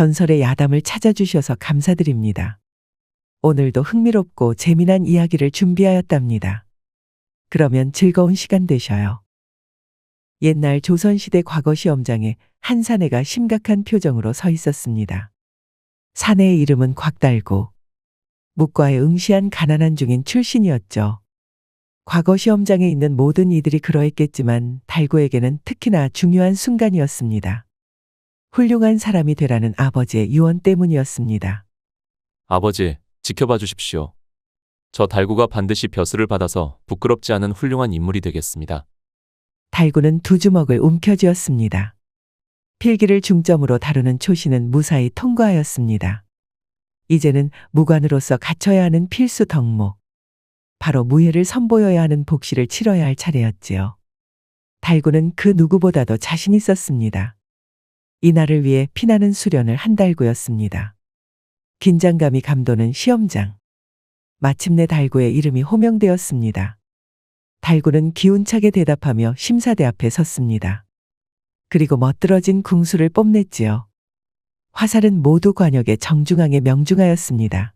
전설의 야담을 찾아주셔서 감사드립니다. 오늘도 흥미롭고 재미난 이야기를 준비하였답니다. 그러면 즐거운 시간 되셔요. 옛날 조선시대 과거 시험장에 한 사내가 심각한 표정으로 서 있었습니다. 사내의 이름은 곽달구. 묵과에 응시한 가난한 중인 출신이었죠. 과거 시험장에 있는 모든 이들이 그러했겠지만 달구에게는 특히나 중요한 순간이었습니다. 훌륭한 사람이 되라는 아버지의 유언 때문이었습니다. 아버지, 지켜봐 주십시오. 저 달구가 반드시 벼슬을 받아서 부끄럽지 않은 훌륭한 인물이 되겠습니다. 달구는 두 주먹을 움켜쥐었습니다. 필기를 중점으로 다루는 초시는 무사히 통과하였습니다. 이제는 무관으로서 갖춰야 하는 필수 덕목, 바로 무예를 선보여야 하는 복시를 치러야 할 차례였지요. 달구는 그 누구보다도 자신 있었습니다. 이날을 위해 피나는 수련을 한 달구였습니다. 긴장감이 감도는 시험장. 마침내 달구의 이름이 호명되었습니다. 달구는 기운차게 대답하며 심사대 앞에 섰습니다. 그리고 멋들어진 궁수를 뽐냈지요. 화살은 모두 관역의 정중앙에 명중하였습니다.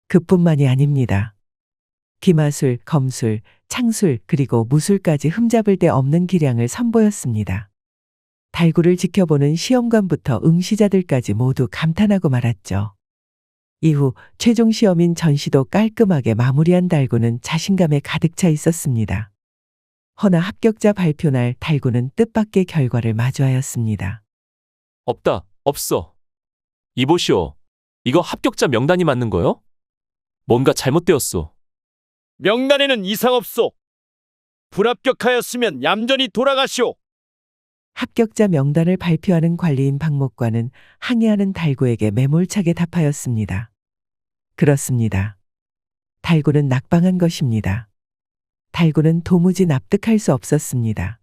그뿐만이 아닙니다. 기마술, 검술, 창술 그리고 무술까지 흠잡을 데 없는 기량을 선보였습니다. 달구를 지켜보는 시험관부터 응시자들까지 모두 감탄하고 말았죠. 이후 최종 시험인 전시도 깔끔하게 마무리한 달구는 자신감에 가득 차 있었습니다. 허나 합격자 발표 날 달구는 뜻밖의 결과를 마주하였습니다. 없다, 없어. 이보시오. 이거 합격자 명단이 맞는 거요? 뭔가 잘못되었소. 명단에는 이상 없소. 불합격하였으면 얌전히 돌아가시오. 합격자 명단을 발표하는 관리인 박목관은 항의하는 달구에게 매몰차게 답하였습니다. 그렇습니다. 달구는 낙방한 것입니다. 달구는 도무지 납득할 수 없었습니다.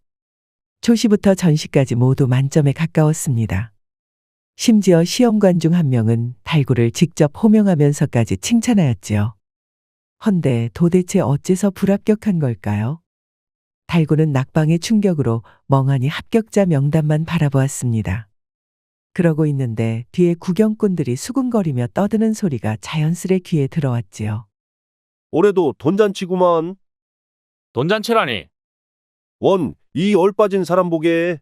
초시부터 전시까지 모두 만점에 가까웠습니다. 심지어 시험관 중 한 명은 달구를 직접 호명하면서까지 칭찬하였지요. 헌데 도대체 어째서 불합격한 걸까요? 달구는 낙방의 충격으로 멍하니 합격자 명단만 바라보았습니다. 그러고 있는데 뒤에 구경꾼들이 수군거리며 떠드는 소리가 자연스레 귀에 들어왔지요. 올해도 돈잔치구만. 돈잔치라니. 이 얼빠진 사람 보게.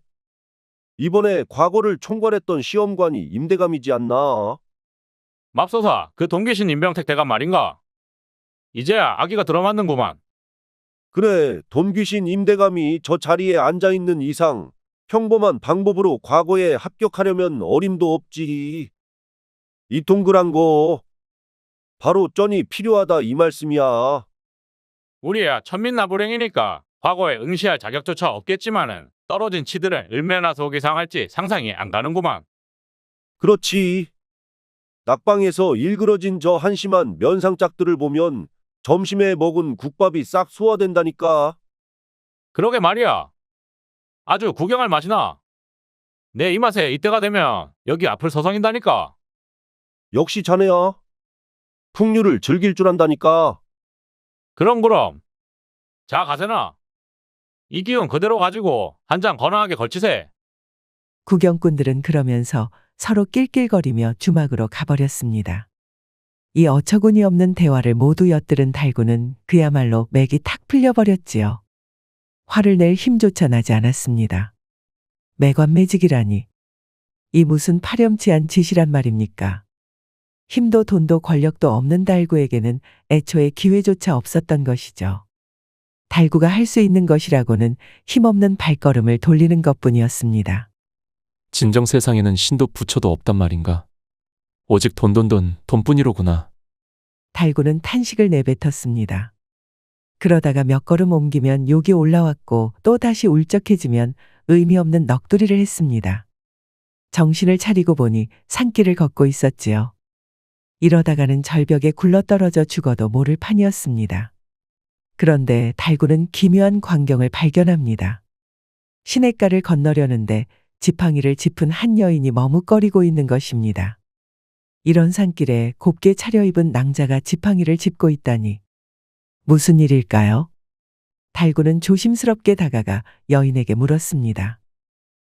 이번에 과거를 총괄했던 시험관이 임대감이지 않나. 맙소사, 그 동계신 임병택 대감 말인가? 이제야 아기가 들어맞는구만. 그래, 돈귀신 임대감이 저 자리에 앉아있는 이상 평범한 방법으로 과거에 합격하려면 어림도 없지. 이 동그란 거 바로 쩐이 필요하다 이 말씀이야. 우리야 천민나불행이니까 과거에 응시할 자격조차 없겠지만은 떨어진 치들을 얼마나 속이 상할지 상상이 안 가는구만. 그렇지. 낙방에서 일그러진 저 한심한 면상짝들을 보면 점심에 먹은 국밥이 싹 소화된다니까. 그러게 말이야. 아주 구경할 맛이나. 내 이 맛에 이때가 되면 여기 앞을 서성인다니까. 역시 자네야. 풍류를 즐길 줄 안다니까. 그럼. 자 가세나. 이 기운 그대로 가지고 한 장 거나하게 걸치세. 구경꾼들은 그러면서 서로 낄낄거리며 주막으로 가버렸습니다. 이 어처구니 없는 대화를 모두 엿들은 달구는 그야말로 맥이 탁 풀려버렸지요. 화를 낼 힘조차 나지 않았습니다. 매관매직이라니. 이 무슨 파렴치한 짓이란 말입니까? 힘도 돈도 권력도 없는 달구에게는 애초에 기회조차 없었던 것이죠. 달구가 할 수 있는 것이라고는 힘없는 발걸음을 돌리는 것뿐이었습니다. 진정 세상에는 신도 부처도 없단 말인가. 오직 돈뿐이로구나. 달구는 탄식을 내뱉었습니다. 그러다가 몇 걸음 옮기면 욕이 올라왔고 또 다시 울적해지면 의미 없는 넋두리를 했습니다. 정신을 차리고 보니 산길을 걷고 있었지요. 이러다가는 절벽에 굴러떨어져 죽어도 모를 판이었습니다. 그런데 달구는 기묘한 광경을 발견합니다. 시냇가를 건너려는데 지팡이를 짚은 한 여인이 머뭇거리고 있는 것입니다. 이런 산길에 곱게 차려입은 낭자가 지팡이를 짚고 있다니. 무슨 일일까요? 달구는 조심스럽게 다가가 여인에게 물었습니다.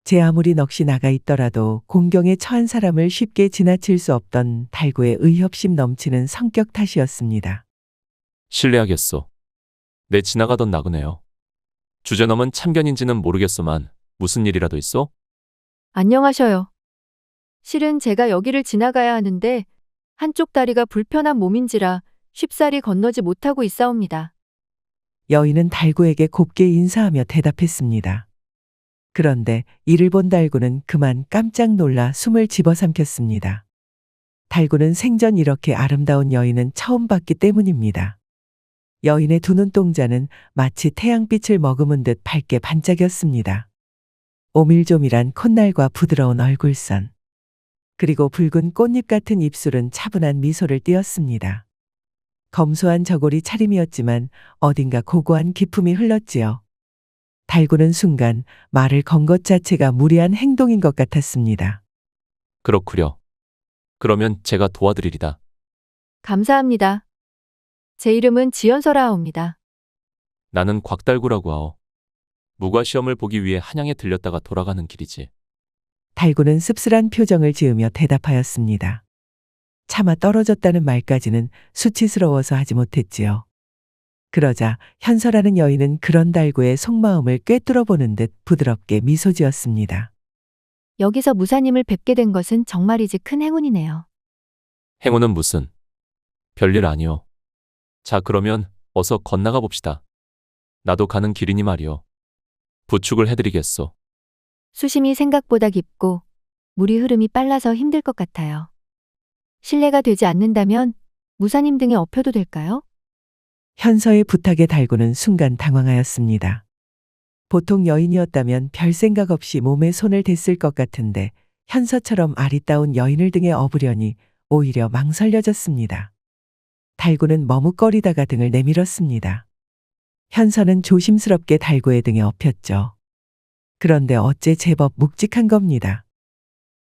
제 아무리 넋이 나가 있더라도 공경에 처한 사람을 쉽게 지나칠 수 없던 달구의 의협심 넘치는 성격 탓이었습니다. 실례하겠소. 내 지나가던 나그네요. 주제넘은 참견인지는 모르겠소만 무슨 일이라도 있어? 안녕하셔요. 실은 제가 여기를 지나가야 하는데 한쪽 다리가 불편한 몸인지라 쉽사리 건너지 못하고 있사옵니다. 여인은 달구에게 곱게 인사하며 대답했습니다. 그런데 이를 본 달구는 그만 깜짝 놀라 숨을 집어삼켰습니다. 달구는 생전 이렇게 아름다운 여인은 처음 봤기 때문입니다. 여인의 두 눈동자는 마치 태양빛을 머금은 듯 밝게 반짝였습니다. 오밀조밀한 콧날과 부드러운 얼굴선, 그리고 붉은 꽃잎 같은 입술은 차분한 미소를 띄었습니다. 검소한 저고리 차림이었지만 어딘가 고고한 기품이 흘렀지요. 달구는 순간 말을 건 것 자체가 무리한 행동인 것 같았습니다. 그렇구려. 그러면 제가 도와드리리다. 감사합니다. 제 이름은 지연설아옵니다. 나는 곽달구라고 하오. 무과시험을 보기 위해 한양에 들렸다가 돌아가는 길이지. 달구는 씁쓸한 표정을 지으며 대답하였습니다. 차마 떨어졌다는 말까지는 수치스러워서 하지 못했지요. 그러자 현서라는 여인은 그런 달구의 속마음을 꿰뚫어 보는 듯 부드럽게 미소 지었습니다. 여기서 무사님을 뵙게 된 것은 정말이지 큰 행운이네요. 행운은 무슨? 별일 아니오. 자, 그러면 어서 건너가 봅시다. 나도 가는 길이니 말이오. 부축을 해드리겠소. 수심이 생각보다 깊고 물이 흐름이 빨라서 힘들 것 같아요. 실례가 되지 않는다면 무사님 등에 업혀도 될까요? 현서의 부탁에 달구는 순간 당황하였습니다. 보통 여인이었다면 별 생각 없이 몸에 손을 댔을 것 같은데 현서처럼 아리따운 여인을 등에 업으려니 오히려 망설여졌습니다. 달구는 머뭇거리다가 등을 내밀었습니다. 현서는 조심스럽게 달구의 등에 업혔죠. 그런데 어째 제법 묵직한 겁니다.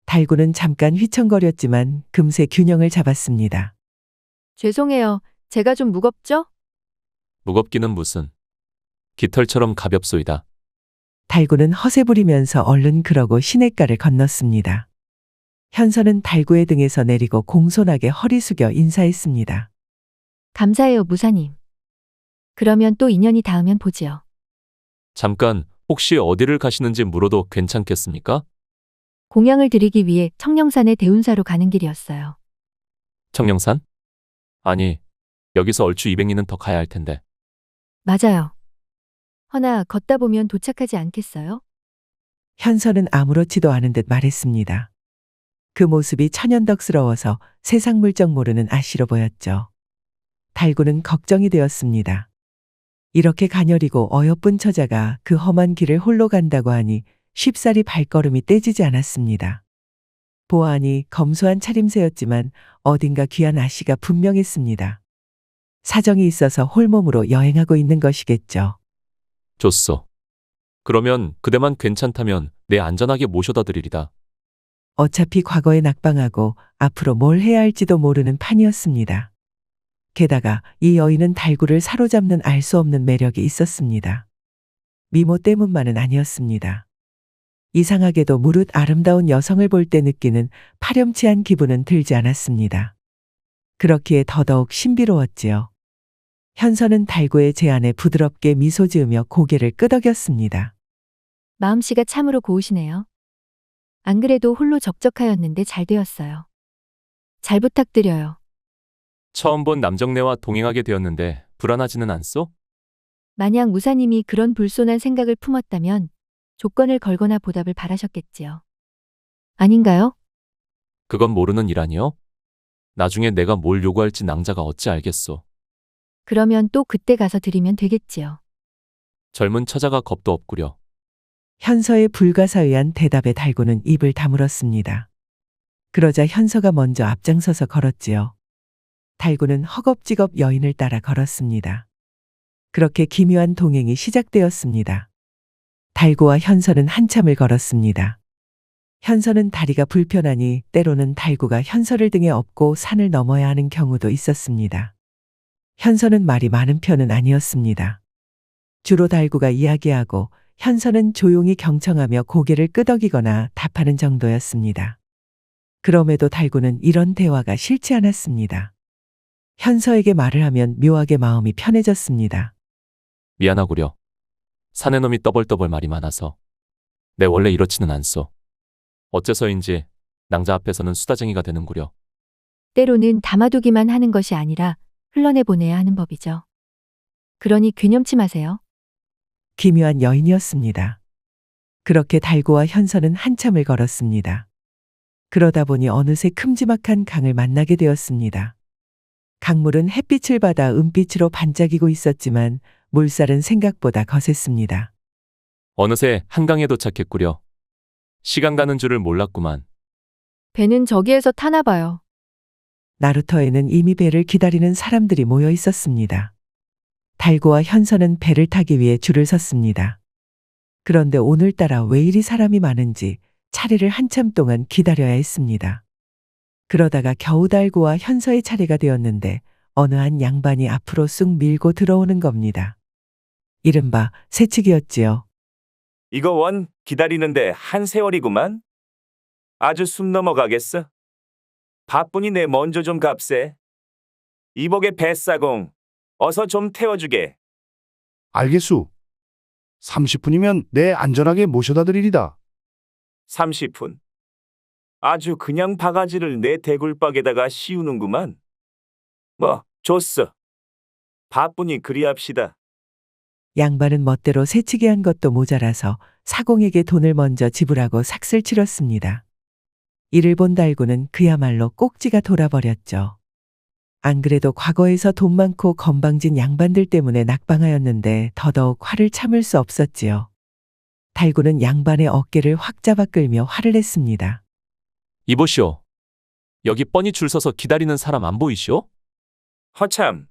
달구는 잠깐 휘청거렸지만 금세 균형을 잡았습니다. 죄송해요. 제가 좀 무겁죠? 무겁기는 무슨. 깃털처럼 가볍소이다. 달구는 허세 부리면서 얼른 그러고 시냇가를 건넜습니다. 현서는 달구의 등에서 내리고 공손하게 허리 숙여 인사했습니다. 감사해요, 무사님. 그러면 또 인연이 닿으면 보지요. 잠깐 혹시 어디를 가시는지 물어도 괜찮겠습니까? 공양을 드리기 위해 청령산의 대운사로 가는 길이었어요. 청령산? 아니, 여기서 얼추 200리는 더 가야 할 텐데. 맞아요. 허나 걷다 보면 도착하지 않겠어요? 현서는 아무렇지도 않은 듯 말했습니다. 그 모습이 천연덕스러워서 세상 물정 모르는 아씨로 보였죠. 달구는 걱정이 되었습니다. 이렇게 가녀리고 어여쁜 처자가 그 험한 길을 홀로 간다고 하니 쉽사리 발걸음이 떼지지 않았습니다. 보아하니 검소한 차림새였지만 어딘가 귀한 아씨가 분명했습니다. 사정이 있어서 홀몸으로 여행하고 있는 것이겠죠. 좋소. 그러면 그대만 괜찮다면 내 안전하게 모셔다 드리리다. 어차피 과거에 낙방하고 앞으로 뭘 해야 할지도 모르는 판이었습니다. 게다가 이 여인은 달구를 사로잡는 알 수 없는 매력이 있었습니다. 미모 때문만은 아니었습니다. 이상하게도 무릇 아름다운 여성을 볼 때 느끼는 파렴치한 기분은 들지 않았습니다. 그렇기에 더더욱 신비로웠지요. 현서는 달구의 제안에 부드럽게 미소 지으며 고개를 끄덕였습니다. 마음씨가 참으로 고우시네요. 안 그래도 홀로 적적하였는데 잘 되었어요. 잘 부탁드려요. 처음 본 남정네와 동행하게 되었는데 불안하지는 않소? 만약 무사님이 그런 불손한 생각을 품었다면 조건을 걸거나 보답을 바라셨겠지요. 아닌가요? 그건 모르는 일 아니요? 나중에 내가 뭘 요구할지 낭자가 어찌 알겠소. 그러면 또 그때 가서 드리면 되겠지요. 젊은 처자가 겁도 없구려. 현서의 불가사의한 대답에 달구는 입을 다물었습니다. 그러자 현서가 먼저 앞장서서 걸었지요. 달구는 허겁지겁 여인을 따라 걸었습니다. 그렇게 기묘한 동행이 시작되었습니다. 달구와 현서는 한참을 걸었습니다. 현서는 다리가 불편하니 때로는 달구가 현서를 등에 업고 산을 넘어야 하는 경우도 있었습니다. 현서는 말이 많은 편은 아니었습니다. 주로 달구가 이야기하고 현서는 조용히 경청하며 고개를 끄덕이거나 답하는 정도였습니다. 그럼에도 달구는 이런 대화가 싫지 않았습니다. 현서에게 말을 하면 묘하게 마음이 편해졌습니다. 미안하구려. 사내놈이 떠벌떠벌 말이 많아서. 내 원래 이렇지는 않소. 어째서인지 낭자 앞에서는 수다쟁이가 되는구려. 때로는 담아두기만 하는 것이 아니라 흘러내보내야 하는 법이죠. 그러니 괴념치 마세요. 기묘한 여인이었습니다. 그렇게 달구와 현서는 한참을 걸었습니다. 그러다 보니 어느새 큼지막한 강을 만나게 되었습니다. 강물은 햇빛을 받아 은빛으로 반짝이고 있었지만 물살은 생각보다 거셌습니다. 어느새 한강에 도착했구려. 시간 가는 줄을 몰랐구만. 배는 저기에서 타나 봐요. 나루터에는 이미 배를 기다리는 사람들이 모여 있었습니다. 달구와 현서는 배를 타기 위해 줄을 섰습니다. 그런데 오늘따라 왜 이리 사람이 많은지 차례를 한참 동안 기다려야 했습니다. 그러다가 겨우 달구와 현서의 차례가 되었는데 어느 한 양반이 앞으로 쑥 밀고 들어오는 겁니다. 이른바 새치기였지요. 이거 원 기다리는데 한 세월이구만. 아주 숨 넘어가겠어. 바쁘니 내 먼저 좀 값세. 이복의 뱃사공 어서 좀 태워주게. 알겠수. 30분이면 내 안전하게 모셔다 드리리다. 30분. 아주 그냥 바가지를 내 대굴박에다가 씌우는구만. 뭐 좋소. 바쁘니 그리합시다. 양반은 멋대로 새치기 한 것도 모자라서 사공에게 돈을 먼저 지불하고 삭슬 치렀습니다. 이를 본 달구는 그야말로 꼭지가 돌아버렸죠. 안 그래도 과거에서 돈 많고 건방진 양반들 때문에 낙방하였는데 더더욱 화를 참을 수 없었지요. 달구는 양반의 어깨를 확 잡아 끌며 화를 냈습니다. 이보시오. 여기 뻔히 줄 서서 기다리는 사람 안 보이시오? 허참.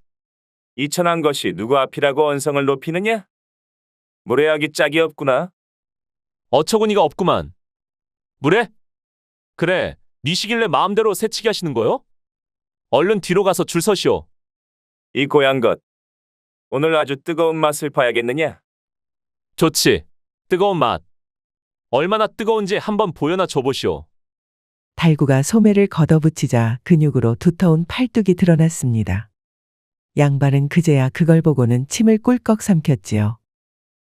이천한 것이 누구 앞이라고 언성을 높이느냐? 무례하기 짝이 없구나. 어처구니가 없구만. 무례? 그래, 니시길래 마음대로 새치기 하시는 거요? 얼른 뒤로 가서 줄 서시오. 이 고얀 것. 오늘 아주 뜨거운 맛을 봐야겠느냐? 좋지. 뜨거운 맛. 얼마나 뜨거운지 한번 보여나 줘보시오. 달구가 소매를 걷어붙이자 근육으로 두터운 팔뚝이 드러났습니다. 양반은 그제야 그걸 보고는 침을 꿀꺽 삼켰지요.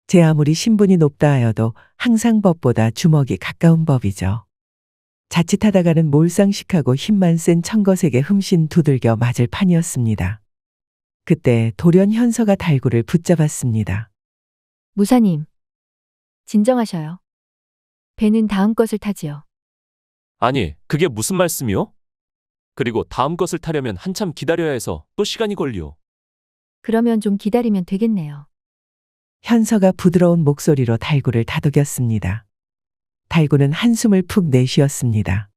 제 아무리 신분이 높다 하여도 항상 법보다 주먹이 가까운 법이죠. 자칫하다가는 몰상식하고 힘만 센 청거색에 흠씬 두들겨 맞을 판이었습니다. 그때 돌연 현서가 달구를 붙잡았습니다. 무사님. 진정하셔요. 배는 다음 것을 타지요. 아니, 그게 무슨 말씀이요? 그리고 다음 것을 타려면 한참 기다려야 해서 또 시간이 걸리오. 그러면 좀 기다리면 되겠네요. 현서가 부드러운 목소리로 달구를 다독였습니다. 달구는 한숨을 푹 내쉬었습니다.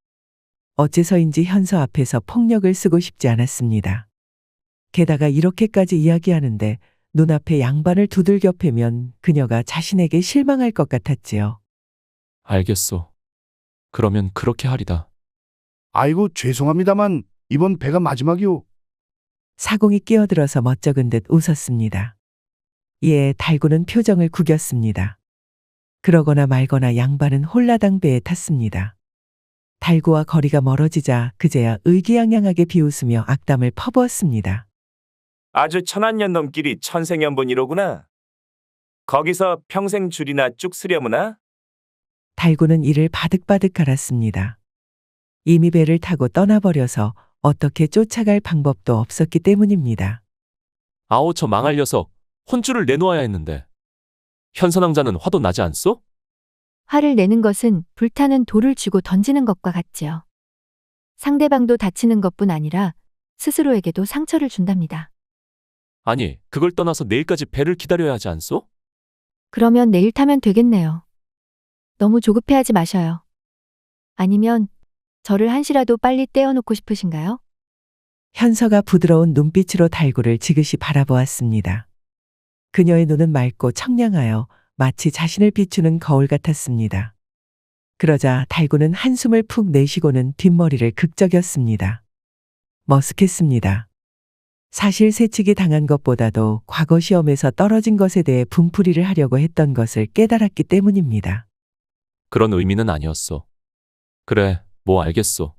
어째서인지 현서 앞에서 폭력을 쓰고 싶지 않았습니다. 게다가 이렇게까지 이야기하는데 눈앞에 양반을 두들겨 패면 그녀가 자신에게 실망할 것 같았지요. 알겠소. 그러면 그렇게 하리다. 아이고 죄송합니다만 이번 배가 마지막이오. 사공이 끼어들어서 멋쩍은 듯 웃었습니다. 이에 달구는 표정을 구겼습니다. 그러거나 말거나 양반은 홀라당 배에 탔습니다. 달구와 거리가 멀어지자 그제야 의기양양하게 비웃으며 악담을 퍼부었습니다. 아주 천한년 넘길이 천생연분이로구나. 거기서 평생 줄이나 쭉 쓰려무나? 달구는 이를 바득바득 갈았습니다. 이미 배를 타고 떠나버려서 어떻게 쫓아갈 방법도 없었기 때문입니다. 아오, 저 망할 녀석. 혼쭐을 내놓아야 했는데. 현선왕자는 화도 나지 않소? 화를 내는 것은 불타는 돌을 쥐고 던지는 것과 같지요. 상대방도 다치는 것뿐 아니라 스스로에게도 상처를 준답니다. 아니, 그걸 떠나서 내일까지 배를 기다려야 하지 않소? 그러면 내일 타면 되겠네요. 너무 조급해하지 마셔요. 아니면 저를 한시라도 빨리 떼어놓고 싶으신가요? 현서가 부드러운 눈빛으로 달구를 지그시 바라보았습니다. 그녀의 눈은 맑고 청량하여 마치 자신을 비추는 거울 같았습니다. 그러자 달구는 한숨을 푹 내쉬고는 뒷머리를 극적였습니다. 머쓱했습니다. 사실 새치기 당한 것보다도 과거 시험에서 떨어진 것에 대해 분풀이를 하려고 했던 것을 깨달았기 때문입니다. 그런 의미는 아니었소. 그래, 뭐 알겠소.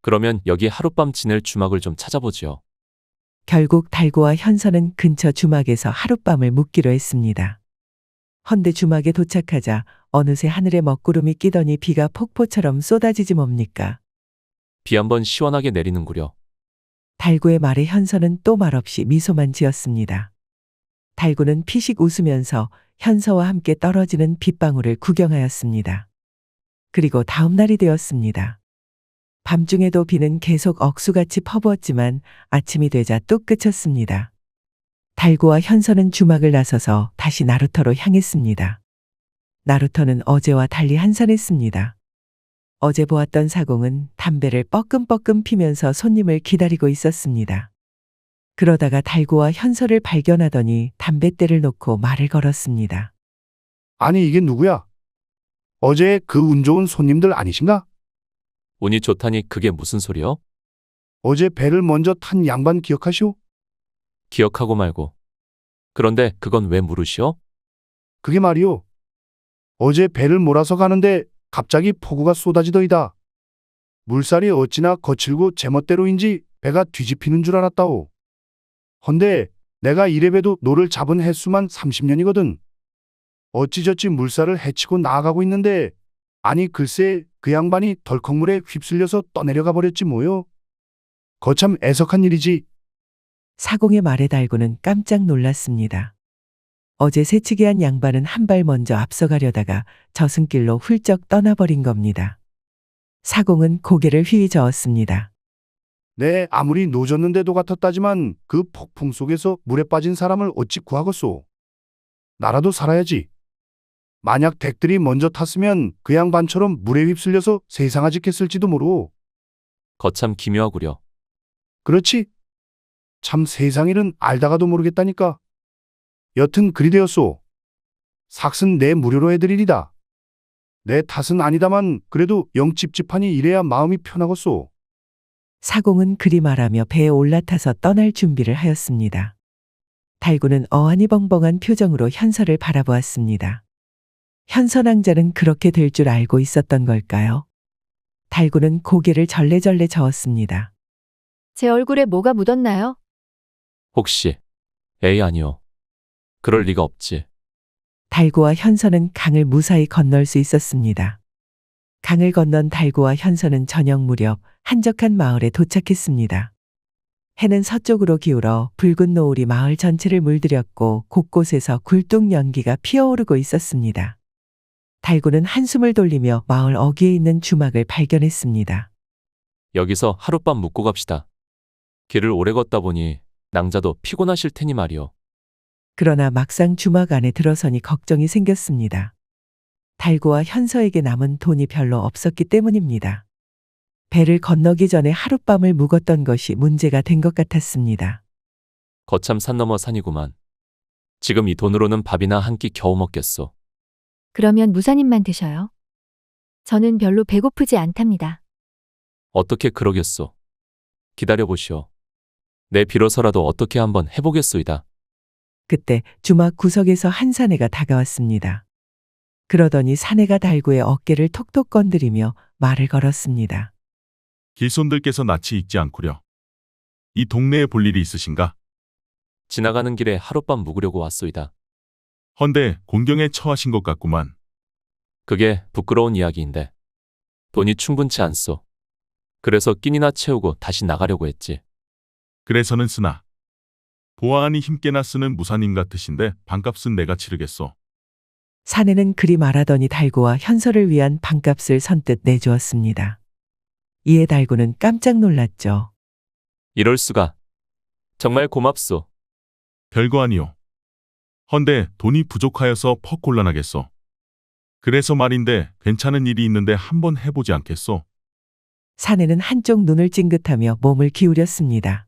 그러면 여기 하룻밤 지낼 주막을 좀 찾아보지요. 결국 달구와 현서는 근처 주막에서 하룻밤을 묵기로 했습니다. 헌데 주막에 도착하자 어느새 하늘에 먹구름이 끼더니 비가 폭포처럼 쏟아지지 뭡니까? 비 한번 시원하게 내리는구려. 달구의 말에 현서는 또 말없이 미소만 지었습니다. 달구는 피식 웃으면서 현서와 함께 떨어지는 빗방울을 구경하였습니다. 그리고 다음 날이 되었습니다. 밤중에도 비는 계속 억수같이 퍼부었지만 아침이 되자 뚝 그쳤습니다. 달구와 현서는 주막을 나서서 다시 나루터로 향했습니다. 나루터는 어제와 달리 한산했습니다. 어제 보았던 사공은 담배를 뻐끔뻐끔 피면서 손님을 기다리고 있었습니다. 그러다가 달구와 현서를 발견하더니 담뱃대를 놓고 말을 걸었습니다. 아니 이게 누구야? 어제 그 운 좋은 손님들 아니신가? 운이 좋다니 그게 무슨 소리요? 어제 배를 먼저 탄 양반 기억하시오? 기억하고 말고. 그런데 그건 왜 물으시오? 그게 말이오. 어제 배를 몰아서 가는데 갑자기 폭우가 쏟아지더이다. 물살이 어찌나 거칠고 제멋대로인지 배가 뒤집히는 줄 알았다오. 헌데 내가 이래봬도 노를 잡은 횟수만 30년이거든. 어찌저찌 물살을 헤치고 나아가고 있는데 아니 글쎄 그 양반이 덜컥물에 휩쓸려서 떠내려가 버렸지 뭐요. 거참 애석한 일이지. 사공의 말에 달구는 깜짝 놀랐습니다. 어제 새치기한 양반은 한 발 먼저 앞서가려다가 저승길로 훌쩍 떠나버린 겁니다. 사공은 고개를 휘 저었습니다. 내 아무리 노졌는데도 같았다지만 그 폭풍 속에서 물에 빠진 사람을 어찌 구하겠소. 나라도 살아야지. 만약 댁들이 먼저 탔으면 그 양반처럼 물에 휩쓸려서 세상아직했을지도 모르오. 거참 기묘하구려. 그렇지? 참 세상일은 알다가도 모르겠다니까. 여튼 그리 되었소. 삭슨 내 무료로 해드리리다. 내 탓은 아니다만 그래도 영 찝찝하니 이래야 마음이 편하겠소. 사공은 그리 말하며 배에 올라타서 떠날 준비를 하였습니다. 달구는 어안이 벙벙한 표정으로 현서를 바라보았습니다. 현서 낭자는 그렇게 될 줄 알고 있었던 걸까요? 달구는 고개를 절레절레 저었습니다. 제 얼굴에 뭐가 묻었나요? 혹시 에이 아니요. 그럴 리가 없지. 달구와 현서는 강을 무사히 건널 수 있었습니다. 강을 건넌 달구와 현서는 저녁 무렵 한적한 마을에 도착했습니다. 해는 서쪽으로 기울어 붉은 노을이 마을 전체를 물들였고 곳곳에서 굴뚝 연기가 피어오르고 있었습니다. 달구는 한숨을 돌리며 마을 어귀에 있는 주막을 발견했습니다. 여기서 하룻밤 묵고 갑시다. 길을 오래 걷다 보니 낭자도 피곤하실 테니 말이요. 그러나 막상 주막 안에 들어서니 걱정이 생겼습니다. 달구와 현서에게 남은 돈이 별로 없었기 때문입니다. 배를 건너기 전에 하룻밤을 묵었던 것이 문제가 된 것 같았습니다. 거참 산 넘어 산이구만. 지금 이 돈으로는 밥이나 한 끼 겨우 먹겠소. 그러면 무사님만 드셔요. 저는 별로 배고프지 않답니다. 어떻게 그러겠소. 기다려보시오. 내 비로서라도 어떻게 한번 해보겠소이다. 그때 주막 구석에서 한 사내가 다가왔습니다. 그러더니 사내가 달구의 어깨를 톡톡 건드리며 말을 걸었습니다. 길손들께서 낯이 익지 않구려. 이 동네에 볼 일이 있으신가? 지나가는 길에 하룻밤 묵으려고 왔소이다. 헌데 곤경에 처하신 것 같구만. 그게 부끄러운 이야기인데 돈이 충분치 않소. 그래서 끼니나 채우고 다시 나가려고 했지. 그래서는 쓰나. 보아하니 힘께나 쓰는 무사님 같으신데 반값은 내가 치르겠소. 사내는 그리 말하더니 달구와 현서를 위한 반값을 선뜻 내주었습니다. 이에 달구는 깜짝 놀랐죠. 이럴 수가. 정말 고맙소. 별거 아니오. 헌데 돈이 부족하여서 퍽 곤란하겠소. 그래서 말인데 괜찮은 일이 있는데 한번 해보지 않겠소? 사내는 한쪽 눈을 찡긋하며 몸을 기울였습니다.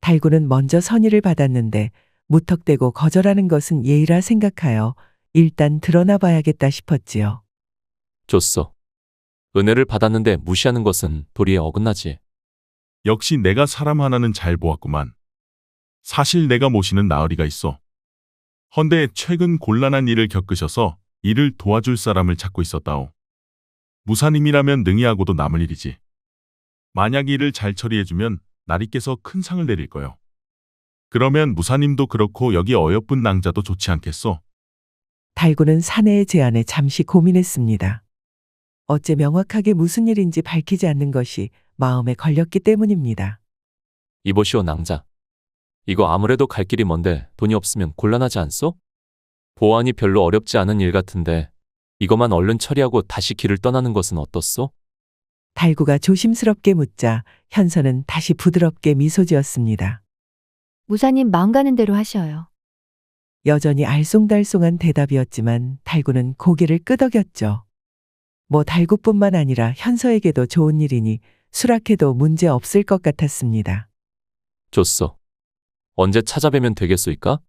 달구는 먼저 선의를 받았는데 무턱대고 거절하는 것은 예의라 생각하여 일단 드러나 봐야겠다 싶었지요. 좋소. 은혜를 받았는데 무시하는 것은 도리에 어긋나지. 역시 내가 사람 하나는 잘 보았구만. 사실 내가 모시는 나으리가 있어. 헌데 최근 곤란한 일을 겪으셔서 이를 도와줄 사람을 찾고 있었다오. 무사님이라면 능히 하고도 남을 일이지. 만약 이를 잘 처리해주면 나리께서 큰 상을 내릴 거요. 그러면 무사님도 그렇고 여기 어여쁜 낭자도 좋지 않겠소? 달구는 사내의 제안에 잠시 고민했습니다. 어째 명확하게 무슨 일인지 밝히지 않는 것이 마음에 걸렸기 때문입니다. 이보시오 낭자. 이거 아무래도 갈 길이 먼데 돈이 없으면 곤란하지 않소? 보안이 별로 어렵지 않은 일 같은데 이것만 얼른 처리하고 다시 길을 떠나는 것은 어떻소? 달구가 조심스럽게 묻자 현서는 다시 부드럽게 미소 지었습니다. 무사님 마음 가는 대로 하셔요. 여전히 알쏭달쏭한 대답이었지만 달구는 고개를 끄덕였죠. 뭐 달구뿐만 아니라 현서에게도 좋은 일이니 수락해도 문제 없을 것 같았습니다. 좋소. 언제 찾아뵈면 되겠소이까?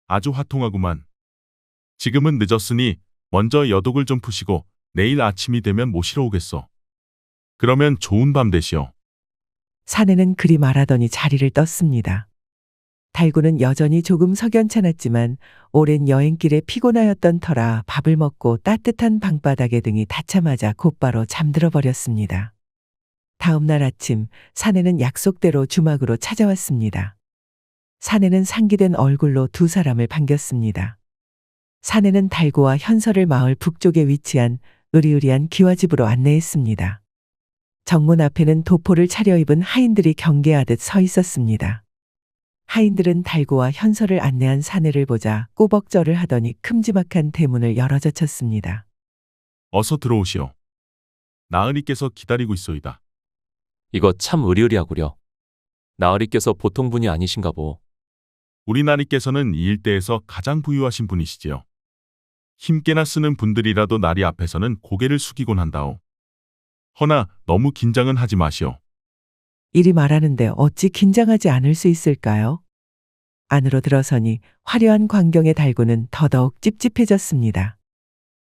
아주 화통하구만. 지금은 늦었으니 먼저 여독을 좀 푸시고 내일 아침이 되면 모시러 오겠소. 그러면 좋은 밤 되시오. 사내는 그리 말하더니 자리를 떴습니다. 달구는 여전히 조금 석연찮았지만 오랜 여행길에 피곤하였던 터라 밥을 먹고 따뜻한 방바닥에 등이 닿자마자 곧바로 잠들어 버렸습니다. 다음 날 아침 사내는 약속대로 주막으로 찾아왔습니다. 사내는 상기된 얼굴로 두 사람을 반겼습니다. 사내는 달구와 현서를 마을 북쪽에 위치한 으리으리한 기와집으로 안내했습니다. 정문 앞에는 도포를 차려입은 하인들이 경계하듯 서 있었습니다. 하인들은 달구와 현서를 안내한 사내를 보자 꾸벅절을 하더니 큼지막한 대문을 열어젖혔습니다. 어서 들어오시오. 나으리께서 기다리고 있소이다. 이거 참 으리으리하구려. 나으리께서 보통 분이 아니신가 보. 우리 나리께서는 이 일대에서 가장 부유하신 분이시지요. 힘께나 쓰는 분들이라도 나리 앞에서는 고개를 숙이곤 한다오. 허나 너무 긴장은 하지 마시오. 이리 말하는데 어찌 긴장하지 않을 수 있을까요? 안으로 들어서니 화려한 광경의 달구는 더더욱 찝찝해졌습니다.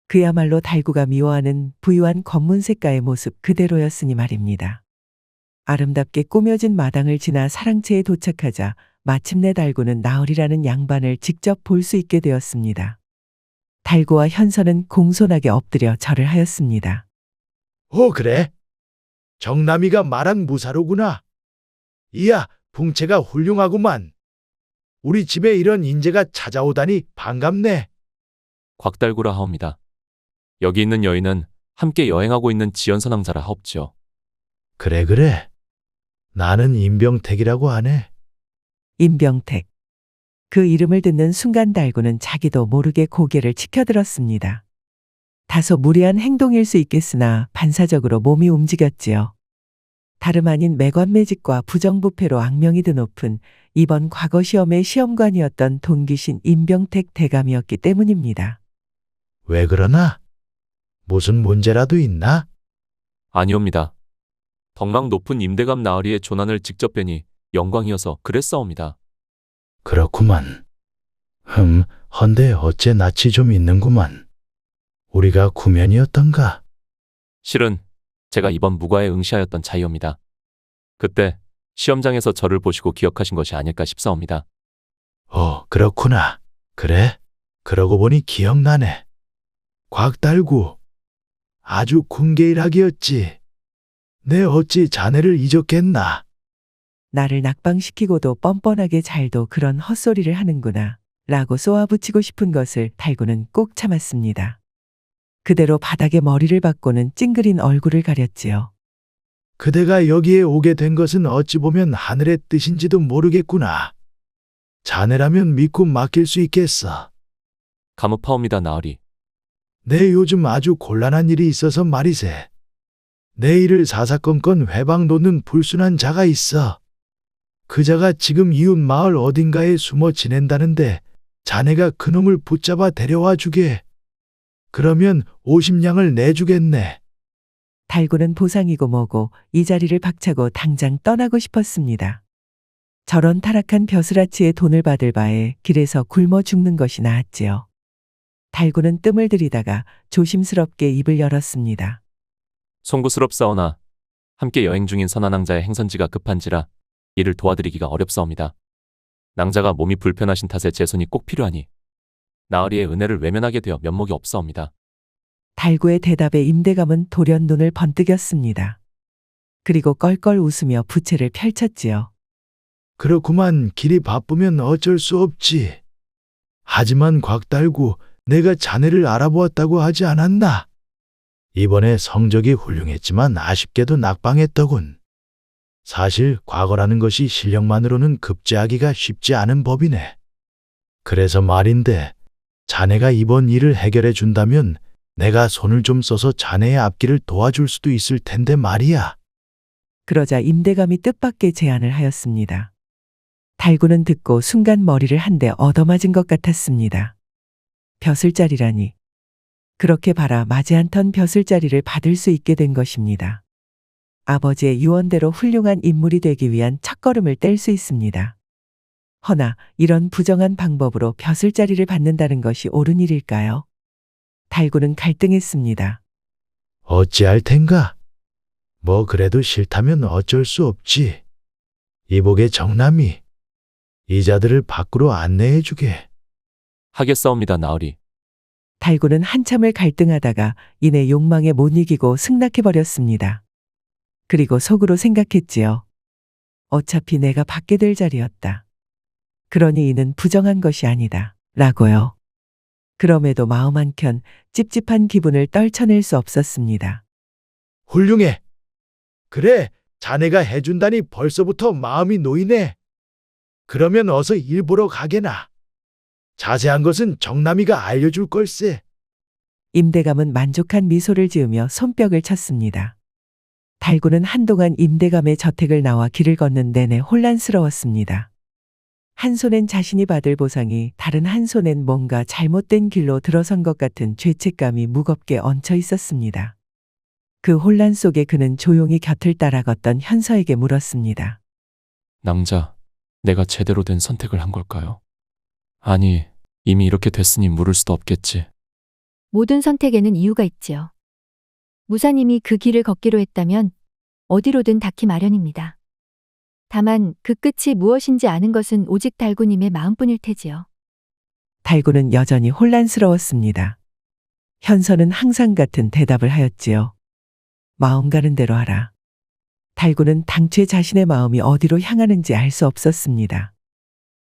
그야말로 달구가 미워하는 부유한 검문색가의 모습 그대로였으니 말입니다. 아름답게 꾸며진 마당을 지나 사랑채에 도착하자 마침내 달구는 나으리라는 양반을 직접 볼 수 있게 되었습니다. 달구와 현서는 공손하게 엎드려 절을 하였습니다. 그래? 정남이가 말한 무사로구나. 이야, 풍채가 훌륭하구만. 우리 집에 이런 인재가 찾아오다니 반갑네. 곽달구라 하옵니다. 여기 있는 여인은 함께 여행하고 있는 지연선왕자라 하옵지요. 그래. 나는 임병택이라고 하네. 임병택. 그 이름을 듣는 순간 달구는 자기도 모르게 고개를 치켜들었습니다. 다소 무리한 행동일 수 있겠으나 반사적으로 몸이 움직였지요. 다름 아닌 매관매직과 부정부패로 악명이 드높은 이번 과거 시험의 시험관이었던 동기신 임병택 대감이었기 때문입니다. 왜 그러나? 무슨 문제라도 있나? 아니옵니다. 덕망 높은 임대감 나으리의 조난을 직접 뵈니 영광이어서 그랬사옵니다. 그렇구만. 헌데 어째 낯이 좀 있는구만. 우리가 구면이었던가? 실은 제가 이번 무과에 응시하였던 자이옵니다. 그때 시험장에서 저를 보시고 기억하신 것이 아닐까 싶사옵니다. 그렇구나. 그래? 그러고 보니 기억나네. 곽달구. 아주 군계일학이었지. 내 어찌 자네를 잊었겠나? 나를 낙방시키고도 뻔뻔하게 잘도 그런 헛소리를 하는구나 라고 쏘아붙이고 싶은 것을 달구는 꼭 참았습니다. 그대로 바닥에 머리를 박고는 찡그린 얼굴을 가렸지요. 그대가 여기에 오게 된 것은 어찌 보면 하늘의 뜻인지도 모르겠구나. 자네라면 믿고 맡길 수 있겠어. 감업하옵니다 나으리. 내 요즘 아주 곤란한 일이 있어서 말이세. 내 일을 사사건건 회방 놓는 불순한 자가 있어. 그 자가 지금 이웃 마을 어딘가에 숨어 지낸다는데 자네가 그놈을 붙잡아 데려와 주게. 그러면 50냥을 내주겠네. 달구는 보상이고 뭐고 이 자리를 박차고 당장 떠나고 싶었습니다. 저런 타락한 벼슬아치의 돈을 받을 바에 길에서 굶어 죽는 것이 나았지요. 달구는 뜸을 들이다가 조심스럽게 입을 열었습니다. 송구스럽사오나 함께 여행 중인 선한왕자의 행선지가 급한지라 이를 도와드리기가 어렵사옵니다. 낭자가 몸이 불편하신 탓에 제 손이 꼭 필요하니 나으리의 은혜를 외면하게 되어 면목이 없사옵니다. 달구의 대답에 임대감은 돌연 눈을 번뜩였습니다. 그리고 껄껄 웃으며 부채를 펼쳤지요. 그렇구만 길이 바쁘면 어쩔 수 없지. 하지만 곽달구 내가 자네를 알아보았다고 하지 않았나? 이번에 성적이 훌륭했지만 아쉽게도 낙방했더군. 사실 과거라는 것이 실력만으로는 급제하기가 쉽지 않은 법이네. 그래서 말인데 자네가 이번 일을 해결해 준다면 내가 손을 좀 써서 자네의 앞길을 도와줄 수도 있을 텐데 말이야. 그러자 임대감이 뜻밖의 제안을 하였습니다. 달구는 듣고 순간 머리를 한 대 얻어맞은 것 같았습니다. 벼슬자리라니. 그렇게 바라 마지 한 턴 벼슬자리를 받을 수 있게 된 것입니다. 아버지의 유언대로 훌륭한 인물이 되기 위한 첫걸음을 뗄 수 있습니다. 허나 이런 부정한 방법으로 벼슬자리를 받는다는 것이 옳은 일일까요? 달구는 갈등했습니다. 어찌할 텐가? 뭐 그래도 싫다면 어쩔 수 없지. 이복의 정남이 이자들을 밖으로 안내해 주게. 하겠사옵니다, 나으리. 달구는 한참을 갈등하다가 이내 욕망에 못 이기고 승낙해버렸습니다. 그리고 속으로 생각했지요. 어차피 내가 받게 될 자리였다. 그러니 이는 부정한 것이 아니다. 라고요. 그럼에도 마음 한켠 찝찝한 기분을 떨쳐낼 수 없었습니다. 훌륭해. 그래, 자네가 해준다니 벌써부터 마음이 놓이네. 그러면 어서 일 보러 가게나. 자세한 것은 정남이가 알려줄 걸세. 임대감은 만족한 미소를 지으며 손뼉을 쳤습니다. 달구는 한동안 임대감의 저택을 나와 길을 걷는 내내 혼란스러웠습니다. 한 손엔 자신이 받을 보상이 다른 한 손엔 뭔가 잘못된 길로 들어선 것 같은 죄책감이 무겁게 얹혀 있었습니다. 그 혼란 속에 그는 조용히 곁을 따라 걷던 현서에게 물었습니다. 낭자, 내가 제대로 된 선택을 한 걸까요? 아니, 이미 이렇게 됐으니 물을 수도 없겠지. 모든 선택에는 이유가 있지요. 무사님이 그 길을 걷기로 했다면 어디로든 닿기 마련입니다. 다만 그 끝이 무엇인지 아는 것은 오직 달구님의 마음뿐일 테지요. 달구는 여전히 혼란스러웠습니다. 현서는 항상 같은 대답을 하였지요. 마음 가는 대로 하라. 달구는 당최 자신의 마음이 어디로 향하는지 알 수 없었습니다.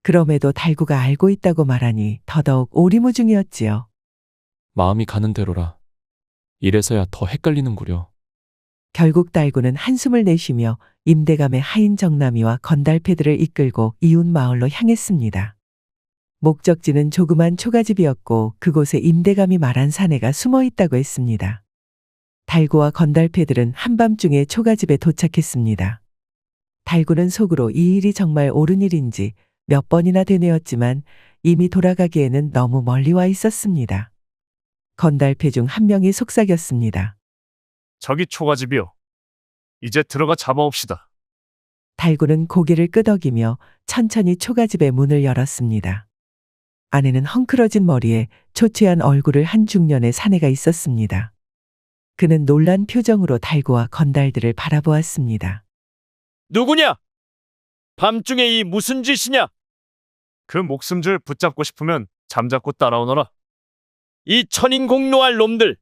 그럼에도 달구가 알고 있다고 말하니 더더욱 오리무중이었지요. 마음이 가는 대로라. 이래서야 더 헷갈리는구려. 결국 달구는 한숨을 내쉬며 임대감의 하인 정남이와 건달패들을 이끌고 이웃 마을로 향했습니다. 목적지는 조그만 초가집이었고 그곳에 임대감이 말한 사내가 숨어 있다고 했습니다. 달구와 건달패들은 한밤중에 초가집에 도착했습니다. 달구는 속으로 이 일이 정말 옳은 일인지 몇 번이나 되뇌었지만 이미 돌아가기에는 너무 멀리 와 있었습니다. 건달패 중 한 명이 속삭였습니다. 저기 초가집이요. 이제 들어가 잡아옵시다. 달구는 고개를 끄덕이며 천천히 초가집의 문을 열었습니다. 안에는 헝클어진 머리에 초췌한 얼굴을 한 중년의 사내가 있었습니다. 그는 놀란 표정으로 달구와 건달들을 바라보았습니다. 누구냐? 밤중에 이 무슨 짓이냐? 그 목숨줄 붙잡고 싶으면 잠자코 따라오너라. 이 천인공노할 놈들!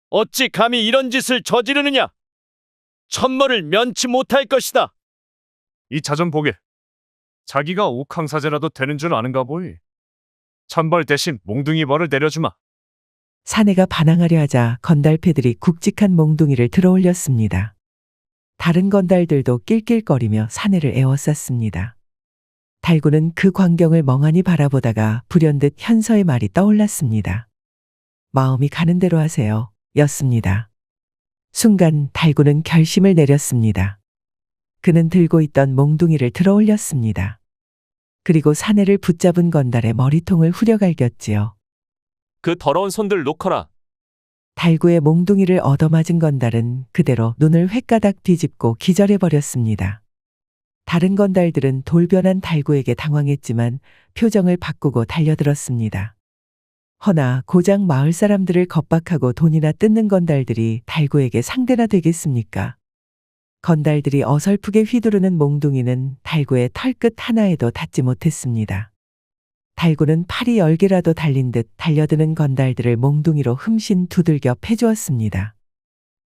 어찌 감히 이런 짓을 저지르느냐? 천벌을 면치 못할 것이다. 이 자 좀 보게. 자기가 옥황사제라도 되는 줄 아는가 보이. 천벌 대신 몽둥이 벌을 내려주마. 사내가 반항하려 하자 건달패들이 굵직한 몽둥이를 들어올렸습니다. 다른 건달들도 낄낄거리며 사내를 에워쌌습니다. 달구는 그 광경을 멍하니 바라보다가 불현듯 현서의 말이 떠올랐습니다. 마음이 가는 대로 하세요. 였습니다. 순간 달구는 결심을 내렸습니다. 그는 들고 있던 몽둥이를 들어올렸습니다. 그리고 사내를 붙잡은 건달의 머리통을 후려갈겼지요. 그 더러운 손들 놓거라. 달구의 몽둥이를 얻어맞은 건달은 그대로 눈을 횟가닥 뒤집고 기절해버렸습니다. 다른 건달들은 돌변한 달구에게 당황했지만 표정을 바꾸고 달려들었습니다. 허나 고작 마을 사람들을 겁박하고 돈이나 뜯는 건달들이 달구에게 상대나 되겠습니까? 건달들이 어설프게 휘두르는 몽둥이는 달구의 털끝 하나에도 닿지 못했습니다. 달구는 팔이 10개라도 달린 듯 달려드는 건달들을 몽둥이로 흠씬 두들겨 패주었습니다.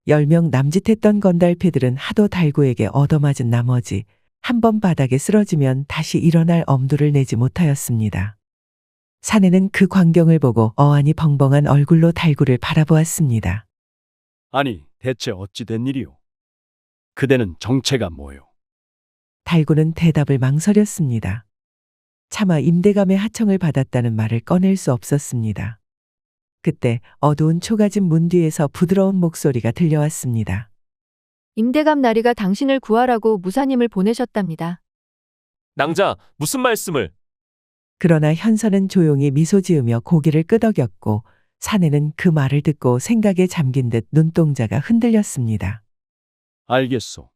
10명 남짓했던 건달패들은 하도 달구에게 얻어맞은 나머지 한 번 바닥에 쓰러지면 다시 일어날 엄두를 내지 못하였습니다. 사내는 그 광경을 보고 어안이 벙벙한 얼굴로 달구를 바라보았습니다. 아니, 대체 어찌 된 일이오? 그대는 정체가 뭐요? 달구는 대답을 망설였습니다. 차마 임대감의 하청을 받았다는 말을 꺼낼 수 없었습니다. 그때 어두운 초가집 문 뒤에서 부드러운 목소리가 들려왔습니다. 임대감 나리가 당신을 구하라고 무사님을 보내셨답니다. 낭자, 무슨 말씀을? 그러나 현서는 조용히 미소 지으며 고개를 끄덕였고 사내는 그 말을 듣고 생각에 잠긴 듯 눈동자가 흔들렸습니다. 알겠소.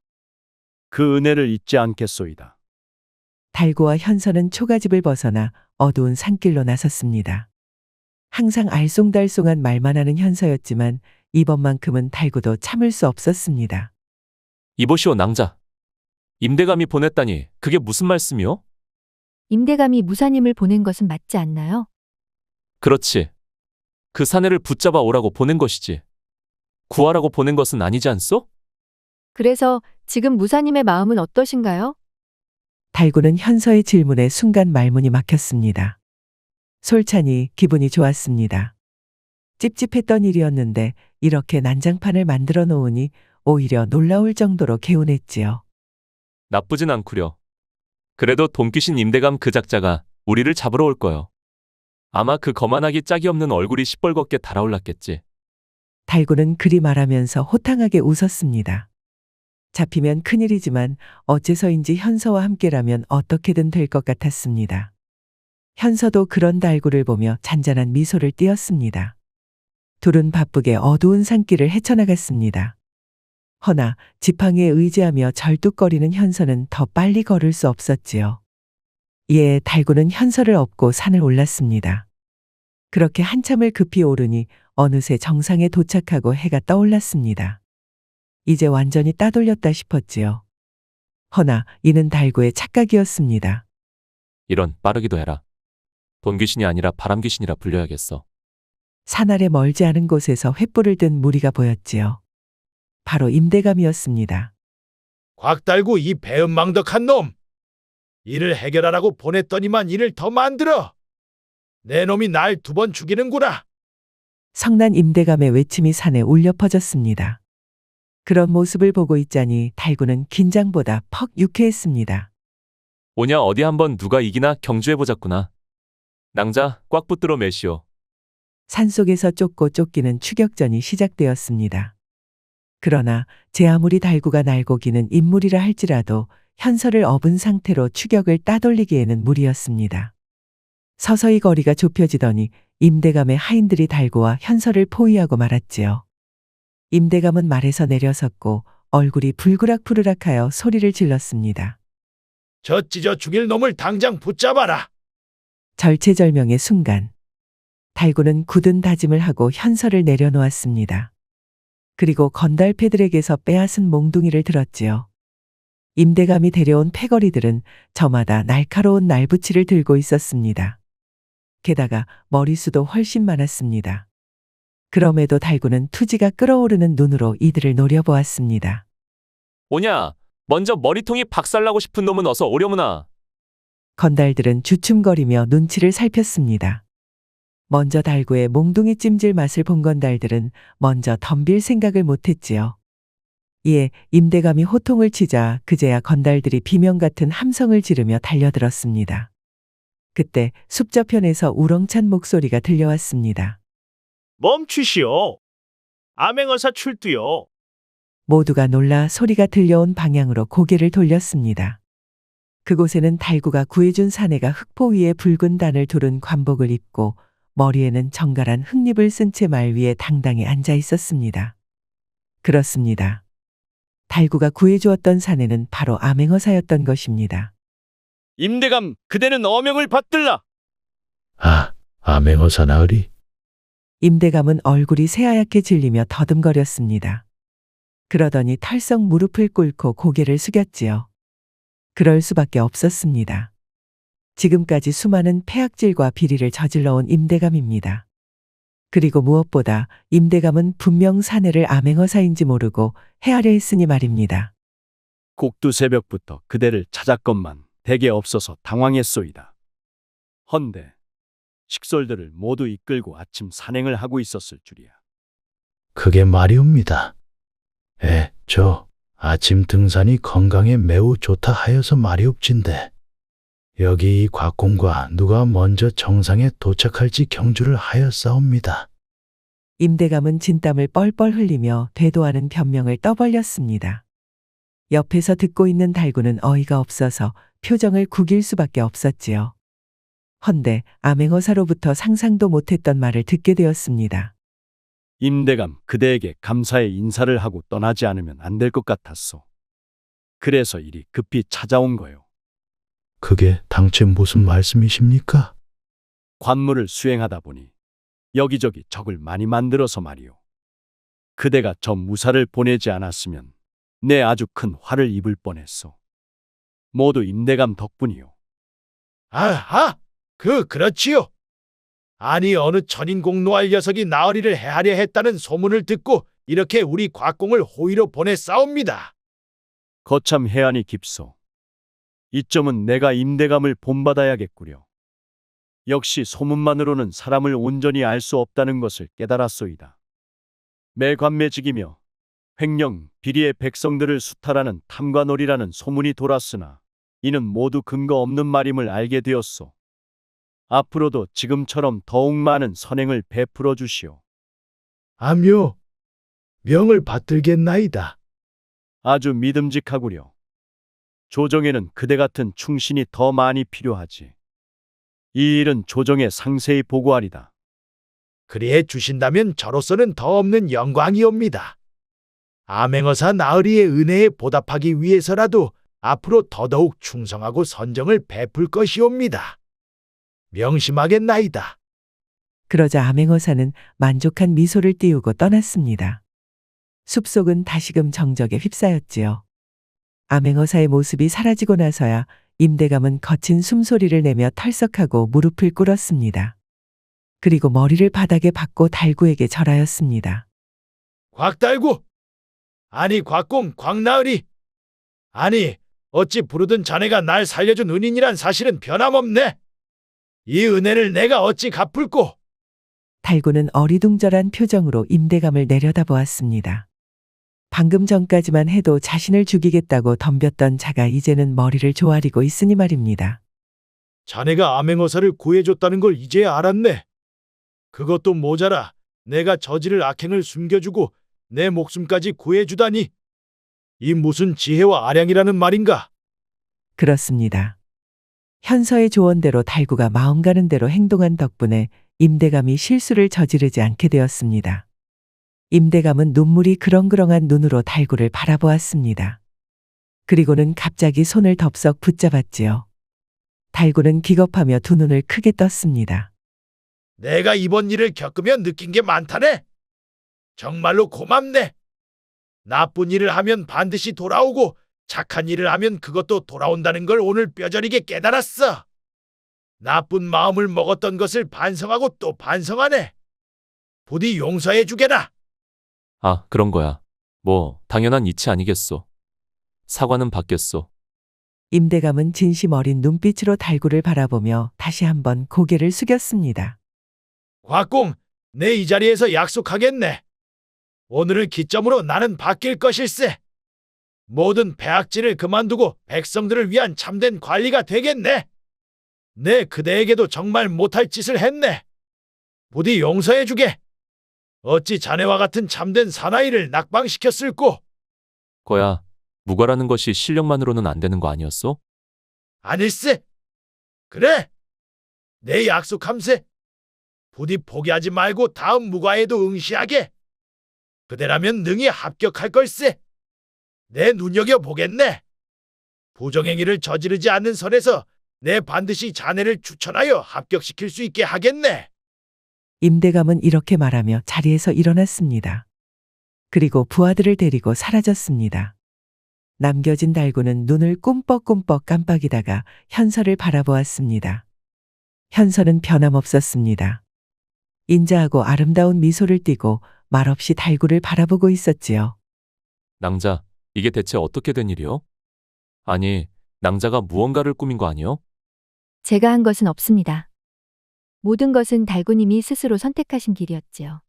그 은혜를 잊지 않겠소이다. 달구와 현서는 초가집을 벗어나 어두운 산길로 나섰습니다. 항상 알쏭달쏭한 말만 하는 현서였지만 이번만큼은 달구도 참을 수 없었습니다. 이보시오, 낭자. 임대감이 보냈다니 그게 무슨 말씀이요? 임대감이 무사님을 보낸 것은 맞지 않나요? 그렇지. 그 사내를 붙잡아 오라고 보낸 것이지. 구하라고 보낸 것은 아니지 않소? 그래서 지금 무사님의 마음은 어떠신가요? 달구는 현서의 질문에 순간 말문이 막혔습니다. 솔찬히 기분이 좋았습니다. 찝찝했던 일이었는데 이렇게 난장판을 만들어 놓으니 오히려 놀라울 정도로 개운했지요. 나쁘진 않구려. 그래도 돈귀신 임대감 그 작자가 우리를 잡으러 올 거요. 아마 그 거만하기 짝이 없는 얼굴이 시뻘겋게 달아올랐겠지. 달구는 그리 말하면서 호탕하게 웃었습니다. 잡히면 큰일이지만 어째서인지 현서와 함께라면 어떻게든 될 것 같았습니다. 현서도 그런 달구를 보며 잔잔한 미소를 띄었습니다. 둘은 바쁘게 어두운 산길을 헤쳐나갔습니다. 허나 지팡이에 의지하며 절뚝거리는 현서는 더 빨리 걸을 수 없었지요. 이에 달구는 현서를 업고 산을 올랐습니다. 그렇게 한참을 급히 오르니 어느새 정상에 도착하고 해가 떠올랐습니다. 이제 완전히 따돌렸다 싶었지요. 허나 이는 달구의 착각이었습니다. 이런, 빠르기도 해라. 돈귀신이 아니라 바람귀신이라 불려야겠어. 산 아래 멀지 않은 곳에서 횃불을 든 무리가 보였지요. 바로 임대감이었습니다. 곽달구 이 배은망덕한 놈! 일을 해결하라고 보냈더니만 일을 더 만들어! 내 놈이 날 2번 죽이는구나! 성난 임대감의 외침이 산에 울려 퍼졌습니다. 그런 모습을 보고 있자니 달구는 긴장보다 퍽 유쾌했습니다. 오냐 어디 한번 누가 이기나 경주해보자꾸나. 낭자, 꽉 붙들어 매시오. 산속에서 쫓고 쫓기는 추격전이 시작되었습니다. 그러나 제 아무리 달구가 날고 기는 인물이라 할지라도 현서를 업은 상태로 추격을 따돌리기에는 무리였습니다. 서서히 거리가 좁혀지더니 임대감의 하인들이 달구와 현서를 포위하고 말았지요. 임대감은 말에서 내려섰고 얼굴이 불그락푸르락하여 소리를 질렀습니다. 저 찢어 죽일 놈을 당장 붙잡아라! 절체절명의 순간 달구는 굳은 다짐을 하고 현서를 내려놓았습니다. 그리고 건달패들에게서 빼앗은 몽둥이를 들었지요. 임대감이 데려온 패거리들은 저마다 날카로운 날붙이를 들고 있었습니다. 게다가 머리수도 훨씬 많았습니다. 그럼에도 달구는 투지가 끓어오르는 눈으로 이들을 노려보았습니다. 오냐, 먼저 머리통이 박살나고 싶은 놈은 어서 오려무나. 건달들은 주춤거리며 눈치를 살폈습니다. 먼저 달구의 몽둥이 찜질 맛을 본 건달들은 먼저 덤빌 생각을 못했지요. 이에 임대감이 호통을 치자 그제야 건달들이 비명 같은 함성을 지르며 달려들었습니다. 그때 숲 저편에서 우렁찬 목소리가 들려왔습니다. 멈추시오. 암행어사 출두요. 모두가 놀라 소리가 들려온 방향으로 고개를 돌렸습니다. 그곳에는 달구가 구해준 사내가 흙포 위에 붉은 단을 두른 관복을 입고 머리에는 정갈한 흙잎을 쓴 채 말 위에 당당히 앉아 있었습니다. 그렇습니다. 달구가 구해주었던 사내는 바로 암행어사였던 것입니다. 임대감, 그대는 어명을 받들라. 암행어사 나으리. 임대감은 얼굴이 새하얗게 질리며 더듬거렸습니다. 그러더니 털썩 무릎을 꿇고 고개를 숙였지요. 그럴 수밖에 없었습니다. 지금까지 수많은 폐악질과 비리를 저질러온 임대감입니다. 그리고 무엇보다 임대감은 분명 사내를 암행어사인지 모르고 헤아려 했으니 말입니다. 꼭두 새벽부터 그대를 찾았건만 댁에 없어서 당황했소이다. 헌데 식솔들을 모두 이끌고 아침 산행을 하고 있었을 줄이야. 그게 말이옵니다. 저 아침 등산이 건강에 매우 좋다 하여서 말이옵진데 여기 이 곽공과 누가 먼저 정상에 도착할지 경주를 하였사옵니다. 임대감은 진땀을 뻘뻘 흘리며 되도 않은 변명을 떠벌렸습니다. 옆에서 듣고 있는 달구는 어이가 없어서 표정을 구길 수밖에 없었지요. 헌데 암행어사로부터 상상도 못했던 말을 듣게 되었습니다. 임대감 그대에게 감사의 인사를 하고 떠나지 않으면 안 될 것 같았소. 그래서 이리 급히 찾아온 거요. 그게 당최 무슨 말씀이십니까? 관무를 수행하다 보니 여기저기 적을 많이 만들어서 말이오. 그대가 저 무사를 보내지 않았으면 내 아주 큰 화를 입을 뻔했소. 모두 임대감 덕분이오. 아하! 그렇지요. 아니 어느 천인공노할 녀석이 나으리를 해하려 했다는 소문을 듣고 이렇게 우리 곽공을 호위로 보냈사옵니다. 거참 해안이 깊소. 이점은 내가 임대감을 본받아야겠구려. 역시 소문만으로는 사람을 온전히 알 수 없다는 것을 깨달았소이다. 매관매직이며 횡령, 비리의 백성들을 수탈하는 탐관오리라는 소문이 돌았으나 이는 모두 근거 없는 말임을 알게 되었소. 앞으로도 지금처럼 더욱 많은 선행을 베풀어 주시오. 암요, 명을 받들겠나이다. 아주 믿음직하구려. 조정에는 그대 같은 충신이 더 많이 필요하지. 이 일은 조정에 상세히 보고하리다. 그리해 주신다면 저로서는 더 없는 영광이옵니다. 암행어사 나으리의 은혜에 보답하기 위해서라도 앞으로 더더욱 충성하고 선정을 베풀 것이옵니다. 명심하겠나이다. 그러자 암행어사는 만족한 미소를 띄우고 떠났습니다. 숲속은 다시금 정적에 휩싸였지요. 암행어사의 모습이 사라지고 나서야 임대감은 거친 숨소리를 내며 털썩하고 무릎을 꿇었습니다. 그리고 머리를 바닥에 박고 달구에게 절하였습니다. 곽달구! 아니 곽공, 곽나으리! 아니 어찌 부르던 자네가 날 살려준 은인이란 사실은 변함없네. 이 은혜를 내가 어찌 갚을꼬? 달구는 어리둥절한 표정으로 임대감을 내려다보았습니다. 방금 전까지만 해도 자신을 죽이겠다고 덤볐던 자가 이제는 머리를 조아리고 있으니 말입니다. 자네가 암행어사를 구해줬다는 걸 이제야 알았네. 그것도 모자라 내가 저지를 악행을 숨겨주고 내 목숨까지 구해주다니. 이 무슨 지혜와 아량이라는 말인가? 그렇습니다. 현서의 조언대로 달구가 마음 가는 대로 행동한 덕분에 임대감이 실수를 저지르지 않게 되었습니다. 임대감은 눈물이 그렁그렁한 눈으로 달구를 바라보았습니다. 그리고는 갑자기 손을 덥석 붙잡았지요. 달구는 기겁하며 두 눈을 크게 떴습니다. 내가 이번 일을 겪으며 느낀 게 많다네. 정말로 고맙네. 나쁜 일을 하면 반드시 돌아오고 착한 일을 하면 그것도 돌아온다는 걸 오늘 뼈저리게 깨달았어. 나쁜 마음을 먹었던 것을 반성하고 또 반성하네. 부디 용서해 주게나. 아, 그런 거야. 뭐 당연한 이치 아니겠소. 사과는 받겠소. 임대감은 진심 어린 눈빛으로 달구를 바라보며 다시 한번 고개를 숙였습니다. 곽공, 내 이 자리에서 약속하겠네. 오늘을 기점으로 나는 바뀔 것일세. 모든 폐악질을 그만두고 백성들을 위한 참된 관리가 되겠네. 내 그대에게도 정말 못할 짓을 했네. 부디 용서해 주게. 어찌 자네와 같은 참된 사나이를 낙방시켰을꼬? 거야, 무과라는 것이 실력만으로는 안 되는 거 아니었소? 아닐세. 그래. 내 약속함세. 부디 포기하지 말고 다음 무과에도 응시하게. 그대라면 능히 합격할 걸세. 내 눈여겨보겠네. 부정행위를 저지르지 않는 선에서 내 반드시 자네를 추천하여 합격시킬 수 있게 하겠네. 임대감은 이렇게 말하며 자리에서 일어났습니다. 그리고 부하들을 데리고 사라졌습니다. 남겨진 달구는 눈을 꿈뻑꿈뻑 깜빡이다가 현서를 바라보았습니다. 현서는 변함없었습니다. 인자하고 아름다운 미소를 띠고 말없이 달구를 바라보고 있었지요. 낭자, 이게 대체 어떻게 된 일이요? 아니, 낭자가 무언가를 꾸민 거 아니요? 제가 한 것은 없습니다. 모든 것은 달구님이 스스로 선택하신 길이었지요.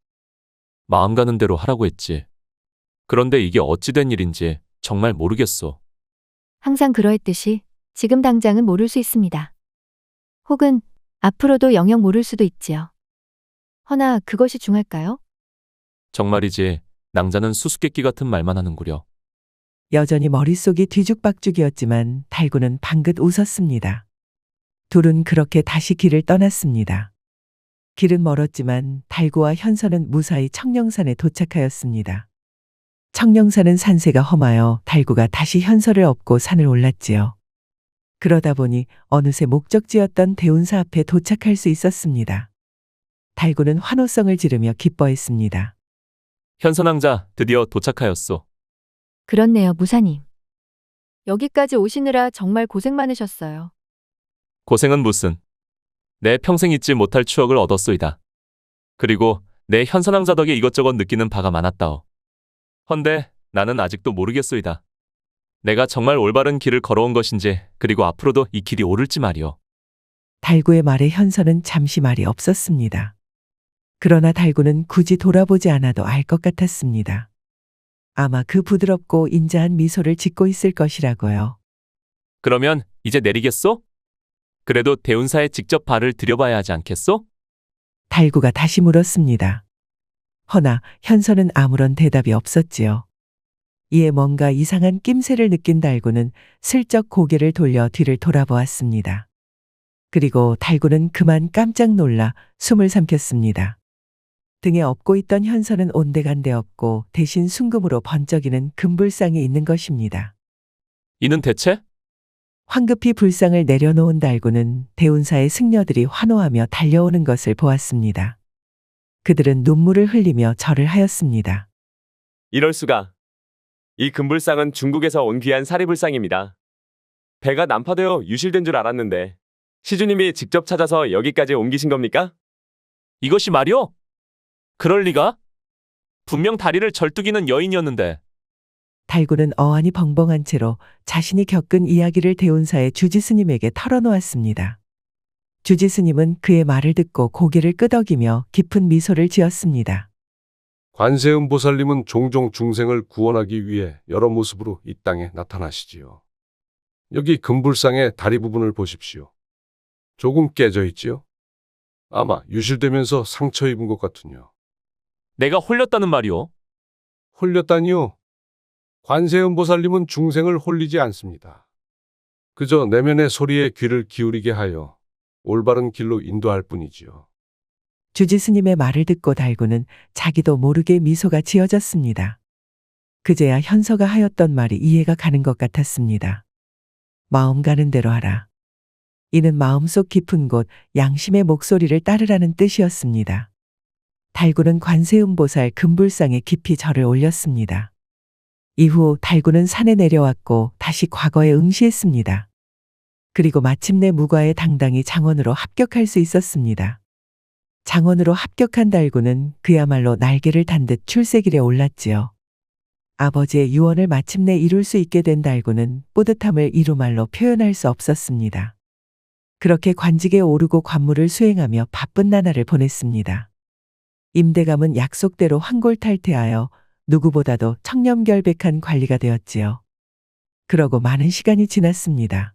마음 가는 대로 하라고 했지. 그런데 이게 어찌 된 일인지 정말 모르겠어. 항상 그러했듯이 지금 당장은 모를 수 있습니다. 혹은 앞으로도 영영 모를 수도 있지요. 허나 그것이 중할까요? 정말이지, 낭자는 수수께끼 같은 말만 하는구려. 여전히 머릿속이 뒤죽박죽이었지만 달구는 방긋 웃었습니다. 둘은 그렇게 다시 길을 떠났습니다. 길은 멀었지만 달구와 현서는 무사히 청령산에 도착하였습니다. 청령산은 산세가 험하여 달구가 다시 현서를 업고 산을 올랐지요. 그러다 보니 어느새 목적지였던 대운사 앞에 도착할 수 있었습니다. 달구는 환호성을 지르며 기뻐했습니다. 현선왕자, 드디어 도착하였소. 그렇네요, 무사님. 여기까지 오시느라 정말 고생 많으셨어요. 고생은 무슨. 내 평생 잊지 못할 추억을 얻었소이다. 그리고 내 현선왕자 덕에 이것저것 느끼는 바가 많았다오. 헌데 나는 아직도 모르겠소이다. 내가 정말 올바른 길을 걸어온 것인지, 그리고 앞으로도 이 길이 옳을지 말이오. 달구의 말에 현서는 잠시 말이 없었습니다. 그러나 달구는 굳이 돌아보지 않아도 알 것 같았습니다. 아마 그 부드럽고 인자한 미소를 짓고 있을 것이라고요. 그러면 이제 내리겠소? 그래도 대운사에 직접 발을 들여봐야 하지 않겠소? 달구가 다시 물었습니다. 허나 현서는 아무런 대답이 없었지요. 이에 뭔가 이상한 낌새를 느낀 달구는 슬쩍 고개를 돌려 뒤를 돌아보았습니다. 그리고 달구는 그만 깜짝 놀라 숨을 삼켰습니다. 등에 업고 있던 현서는 온데간데 없고 대신 순금으로 번쩍이는 금불상이 있는 것입니다. 이는 대체? 황급히 불상을 내려놓은 달구는 대운사의 승려들이 환호하며 달려오는 것을 보았습니다. 그들은 눈물을 흘리며 절을 하였습니다. 이럴 수가. 이 금불상은 중국에서 온 귀한 사리불상입니다. 배가 난파되어 유실된 줄 알았는데 시주님이 직접 찾아서 여기까지 옮기신 겁니까? 이것이 말이오? 그럴 리가? 분명 다리를 절뚝이는 여인이었는데. 달구는 어안이 벙벙한 채로 자신이 겪은 이야기를 대운사의 주지스님에게 털어놓았습니다. 주지스님은 그의 말을 듣고 고개를 끄덕이며 깊은 미소를 지었습니다. 관세음 보살님은 종종 중생을 구원하기 위해 여러 모습으로 이 땅에 나타나시지요. 여기 금불상의 다리 부분을 보십시오. 조금 깨져 있지요? 아마 유실되면서 상처 입은 것 같으뇨. 내가 홀렸다는 말이오? 홀렸다니요? 관세음 보살님은 중생을 홀리지 않습니다. 그저 내면의 소리에 귀를 기울이게 하여 올바른 길로 인도할 뿐이지요. 주지스님의 말을 듣고 달구는 자기도 모르게 미소가 지어졌습니다. 그제야 현서가 하였던 말이 이해가 가는 것 같았습니다. 마음 가는 대로 하라. 이는 마음속 깊은 곳 양심의 목소리를 따르라는 뜻이었습니다. 달구는 관세음보살 금불상에 깊이 절을 올렸습니다. 이후 달구는 산에 내려왔고 다시 과거에 응시했습니다. 그리고 마침내 무과에 당당히 장원으로 합격할 수 있었습니다. 장원으로 합격한 달구는 그야말로 날개를 단 듯 출세길에 올랐지요. 아버지의 유언을 마침내 이룰 수 있게 된 달구는 뿌듯함을 이루말로 표현할 수 없었습니다. 그렇게 관직에 오르고 관무를 수행하며 바쁜 나날을 보냈습니다. 임대감은 약속대로 환골탈퇴하여 누구보다도 청렴결백한 관리가 되었지요. 그러고 많은 시간이 지났습니다.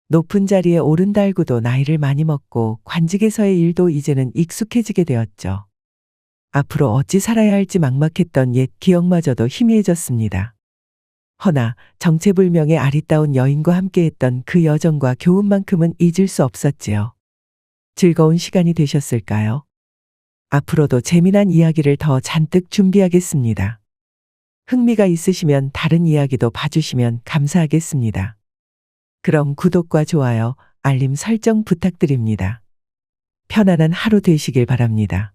높은 자리에 오른 달구도 나이를 많이 먹고 관직에서의 일도 이제는 익숙해지게 되었죠. 앞으로 어찌 살아야 할지 막막했던 옛 기억마저도 희미해졌습니다. 허나 정체불명의 아리따운 여인과 함께했던 그 여정과 교훈만큼은 잊을 수 없었지요. 즐거운 시간이 되셨을까요? 앞으로도 재미난 이야기를 더 잔뜩 준비하겠습니다. 흥미가 있으시면 다른 이야기도 봐주시면 감사하겠습니다. 그럼 구독과 좋아요, 알림 설정 부탁드립니다. 편안한 하루 되시길 바랍니다.